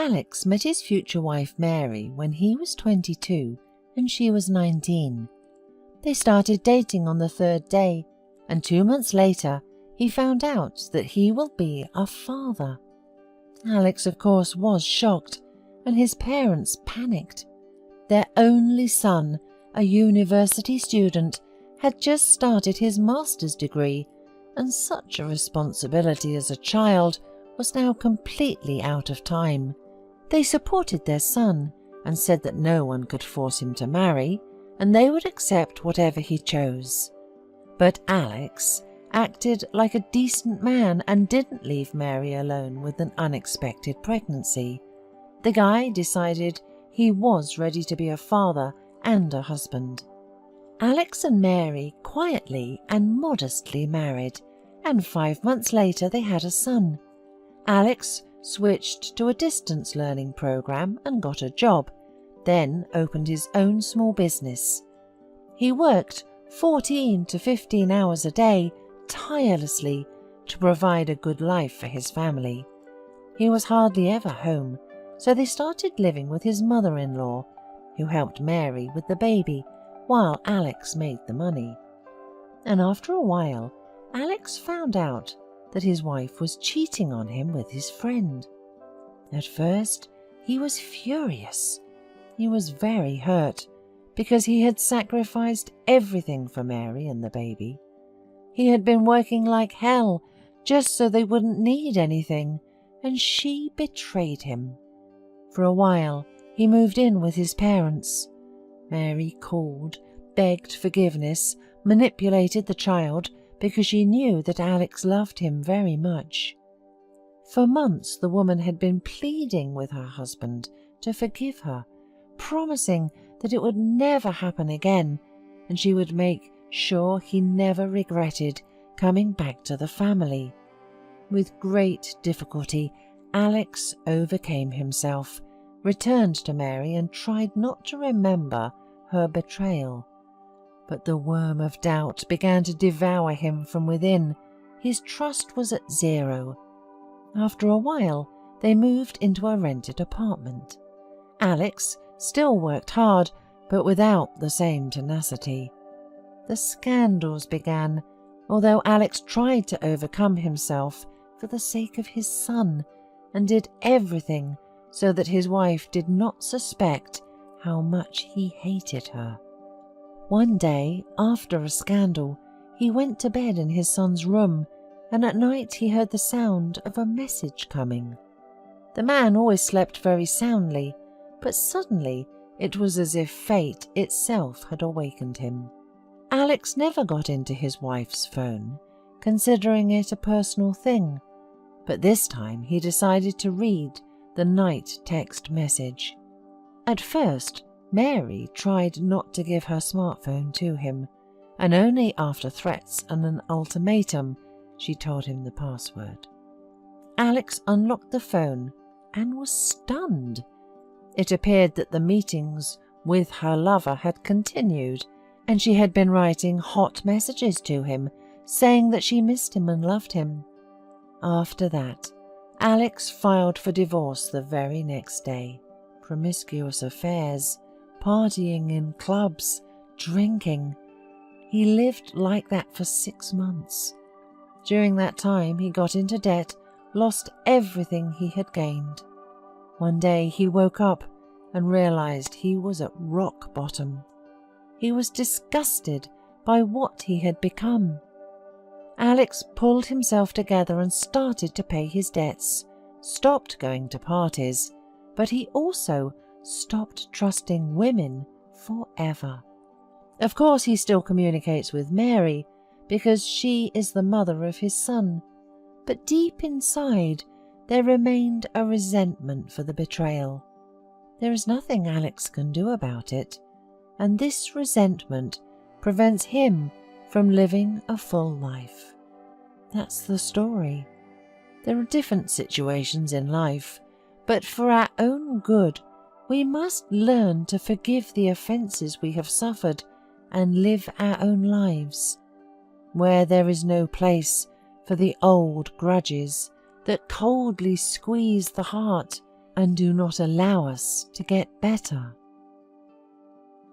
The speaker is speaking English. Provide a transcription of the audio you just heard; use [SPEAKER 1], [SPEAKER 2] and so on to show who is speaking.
[SPEAKER 1] Alex met his future wife Mary when he was 22 and she was 19. They started dating on the third day, and 2 months later he found out that he will be a father. Alex, of course, was shocked, and his parents panicked. Their only son, a university student, had just started his master's degree, and such a responsibility as a child was now completely out of time. They supported their son and said that no one could force him to marry, and they would accept whatever he chose. But Alex acted like a decent man and didn't leave Mary alone with an unexpected pregnancy. The guy decided he was ready to be a father and a husband. Alex and Mary quietly and modestly married, and 5 months later they had a son. Alex switched to a distance learning program and got a job, then opened his own small business. He worked 14 to 15 hours a day tirelessly to provide a good life for his family. He was hardly ever home, so they started living with his mother-in-law, who helped Mary with the baby while Alex made the money. And after a while, Alex found out that his wife was cheating on him with his friend. At first, he was furious. He was very hurt because he had sacrificed everything for Mary and the baby. He had been working like hell just so they wouldn't need anything, and she betrayed him. For a while, he moved in with his parents. Mary called, begged forgiveness, manipulated the child because she knew that Alex loved him very much. For months, the woman had been pleading with her husband to forgive her, promising that it would never happen again, and she would make sure he never regretted coming back to the family. With great difficulty, Alex overcame himself, returned to Mary and tried not to remember her betrayal. But the worm of doubt began to devour him from within. His trust was at zero. After a while, they moved into a rented apartment. Alex still worked hard, but without the same tenacity. The scandals began, although Alex tried to overcome himself for the sake of his son and did everything so that his wife did not suspect how much he hated her. One day, after a scandal, he went to bed in his son's room, and at night he heard the sound of a message coming. The man always slept very soundly, but suddenly it was as if fate itself had awakened him. Alex never got into his wife's phone, considering it a personal thing, but this time he decided to read the night text message. At first, Mary tried not to give her smartphone to him, and only after threats and an ultimatum she told him the password. Alex unlocked the phone and was stunned. It appeared that the meetings with her lover had continued, and she had been writing hot messages to him, saying that she missed him and loved him. After that, Alex filed for divorce the very next day. Promiscuous affairs, partying in clubs, drinking. He lived like that for 6 months. During that time, he got into debt, lost everything he had gained. One day he woke up and realized he was at rock bottom. He was disgusted by what he had become. Alex pulled himself together and started to pay his debts, stopped going to parties, but he also stopped trusting women forever. Of course, he still communicates with Mary because she is the mother of his son, but deep inside there remained a resentment for the betrayal. There is nothing Alex can do about it, and this resentment prevents him from living a full life. That's the story. There are different situations in life, but for our own good, we must learn to forgive the offences we have suffered and live our own lives, where there is no place for the old grudges that coldly squeeze the heart and do not allow us to get better.